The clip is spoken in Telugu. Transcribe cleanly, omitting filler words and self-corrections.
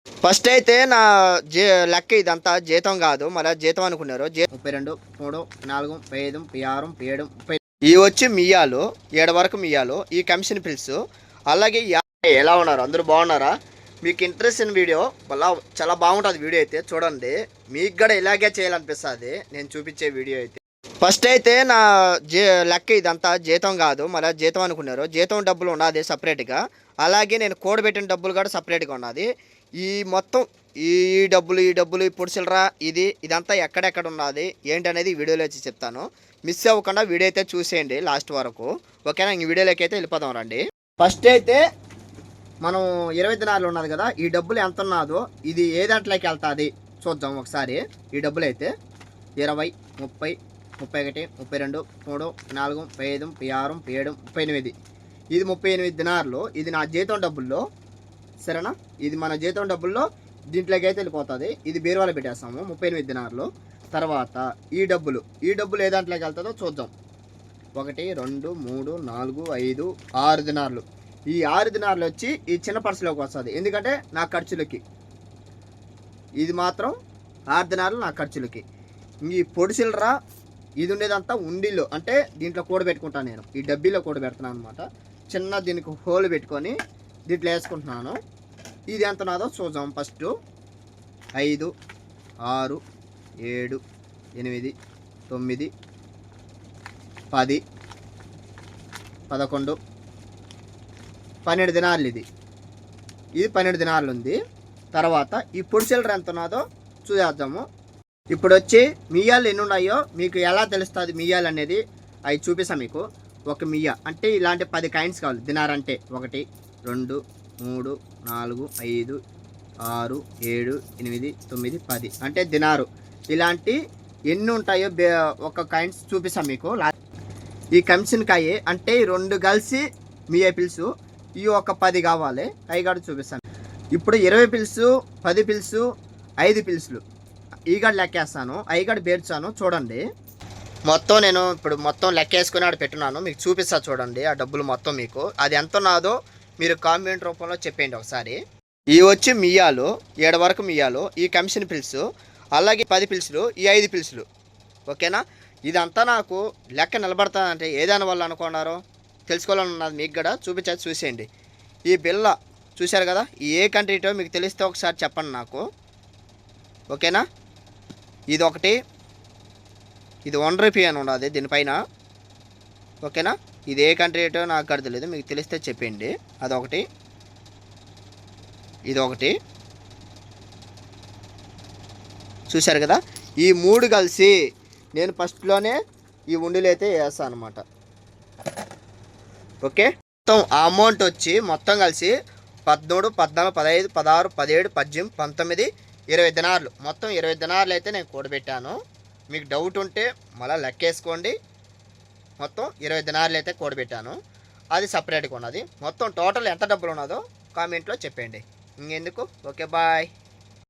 ఫస్ట్ అయితే నా లెక్క ఇదంతా జీతం కాదు, మళ్ళీ జీతం అనుకున్నారు. 32, 3, 4, 35, 36, 37, 30 ఇవి వచ్చి మియ్యాలు, 7 వరకు మియ్యాలు. ఈ కమిషన్ పిల్స్. అలాగే ఎలా ఉన్నారు, అందరూ బాగున్నారా? మీకు ఇంట్రెస్ట్ ఇన్ వీడియో వల్ల చాలా బాగుంటుంది. వీడియో అయితే చూడండి, మీకు కూడా ఇలాగే చేయాలనిపిస్తుంది నేను చూపించే వీడియో అయితే. ఫస్ట్ అయితే నా లెక్క ఇదంతా జీతం కాదు, మళ్ళీ జీతం అనుకున్నారు. జీతం డబ్బులు ఉన్నది సపరేట్గా. అలాగే నేను కూడబెట్టిన డబ్బులు కూడా సపరేట్గా ఉన్నది. ఈ మొత్తం ఈ డబ్బులు ఈ పొడిసిలరా ఇదంతా ఎక్కడెక్కడ ఉన్నది ఏంటనేది వీడియోలో వచ్చి చెప్తాను. మిస్ అవ్వకుండా వీడియో అయితే చూసేయండి లాస్ట్ వరకు, ఓకేనా? ఈ వీడియోలోకి అయితే వెళ్ళిపోదాం రండి. ఫస్ట్ అయితే మనం 20 దినాలు ఉన్నది కదా, ఈ డబ్బులు ఎంత ఉన్నదో ఇది ఏ దాంట్లోకి వెళ్తుంది చూద్దాం ఒకసారి. ఈ డబ్బులు అయితే 20, 30, 31, 32, 3, 4, 35, 36, 37, 38. ఇది 38 దినార్లు. ఇది నా జీతం డబ్బుల్లో, సరేనా? ఇది మన జీతం డబ్బుల్లో దీంట్లోకి అయితే వెళ్ళిపోతుంది. ఇది బీరువాలో పెట్టేస్తాము 38 దినార్లు. తర్వాత ఈ డబ్బులు ఏ దాంట్లోకి వెళ్తుందో చూద్దాం. 1, 2, 3, 4, 5, 6 దినార్లు. ఈ 6 దినార్లు వచ్చి ఈ చిన్న పర్సులోకి వస్తుంది, ఎందుకంటే నా ఖర్చులకి. ఇది మాత్రం 6 దినార్లు నా ఖర్చులకి. ఈ పొడిసిలరా ఇది ఉండేదంతా ఉండిలో, అంటే దీంట్లో కూడబెట్టుకుంటాను నేను. ఈ డబ్బీలో కూడబెడుతున్నాను అనమాట. చిన్న దీనికి హోల్ పెట్టుకొని దీంట్లో వేసుకుంటున్నాను. ఇది ఎంత ఉన్నదో చూద్దాం. ఫస్ట్ 5, 6, 7, 8, 9, 10, 11, 12 దినార్లు. ఇది 12 దినార్లు ఉంది. తర్వాత ఈ పొడిసిలర ఎంత ఉన్నదో చూసేద్దాము. ఇప్పుడు వచ్చి మియ్యాలు ఎన్ని ఉన్నాయో మీకు ఎలా తెలుస్తుంది మియ్యాలు అనేది అవి చూపిస్తాను మీకు. ఒక మియ్య అంటే ఇలాంటి 10 కాయిన్స్ కావాలి. దినార్ అంటే 1, 2, 3, 4, 5, 6, 7, 8, 9, 10 అంటే దినారు. ఇలాంటి ఎన్ని ఉంటాయో ఒక కాయిన్స్ చూపిస్తాం మీకు. ఈ కమిషన్ కాయ అంటే 2 కలిసి మియ్య పిల్సు, ఈ ఒక 10 కావాలి. అవి కూడా చూపిస్తాను. ఇప్పుడు 20 పిల్సు, 10 పిల్సు, 5 పిల్సులు ఈ గడ లెక్కేస్తాను. అవి కూడా పేర్చాను చూడండి. మొత్తం నేను ఇప్పుడు మొత్తం లెక్కేసుకుని ఆడ పెట్టున్నాను, మీకు చూపిస్తా చూడండి. ఆ డబ్బులు మొత్తం మీకు అది ఎంత ఉన్నదో మీరు కామెంట్ రూపంలో చెప్పండి ఒకసారి. ఇవి వచ్చి మియ్యాలు, 7 వరకు మియ్యాలు. ఈ కమిషన్ పిల్సు, అలాగే 10 పిల్సులు, ఈ 5 పిల్సులు, ఓకేనా? ఇదంతా నాకు లెక్క నిలబడతానంటే ఏదాని వల్ల అనుకున్నారో తెలుసుకోవాలని ఉన్నది. మీకు కూడా చూపించేది చూసేయండి. ఈ బిల్ల చూశారు కదా, ఏ కంట్రీటో మీకు తెలిస్తే ఒకసారి చెప్పండి నాకు, ఓకేనా? ఇది ఒకటి, ఇది 1 రూపీ అని ఉన్నది దీనిపైన, ఓకేనా? ఇది ఏ కంట్రీ ఏటో నాకు కూడా తెలియదు, మీకు తెలిస్తే చెప్పండి. అదొకటి, ఇది ఒకటి. చూశారు కదా, ఈ 3 కలిసి నేను ఫస్ట్లోనే ఈ ఉండిలో అయితే వేస్తాను అనమాట, ఓకే? మొత్తం ఆ అమౌంట్ వచ్చి మొత్తం కలిసి 13, 14, 15, 16, 17, 18, 19, 20 దినార్లు. మొత్తం 20 దినార్లు అయితే నేను కూడబెట్టాను. మీకు డౌట్ ఉంటే మళ్ళీ లెక్కేసుకోండి. మొత్తం 20 దినార్లు అయితే కూడబెట్టాను, అది సపరేట్గా ఉన్నది. మొత్తం టోటల్ ఎంత డబ్బులు ఉన్నదో కామెంట్లో చెప్పండి. ఇంకెందుకు, ఓకే బాయ్.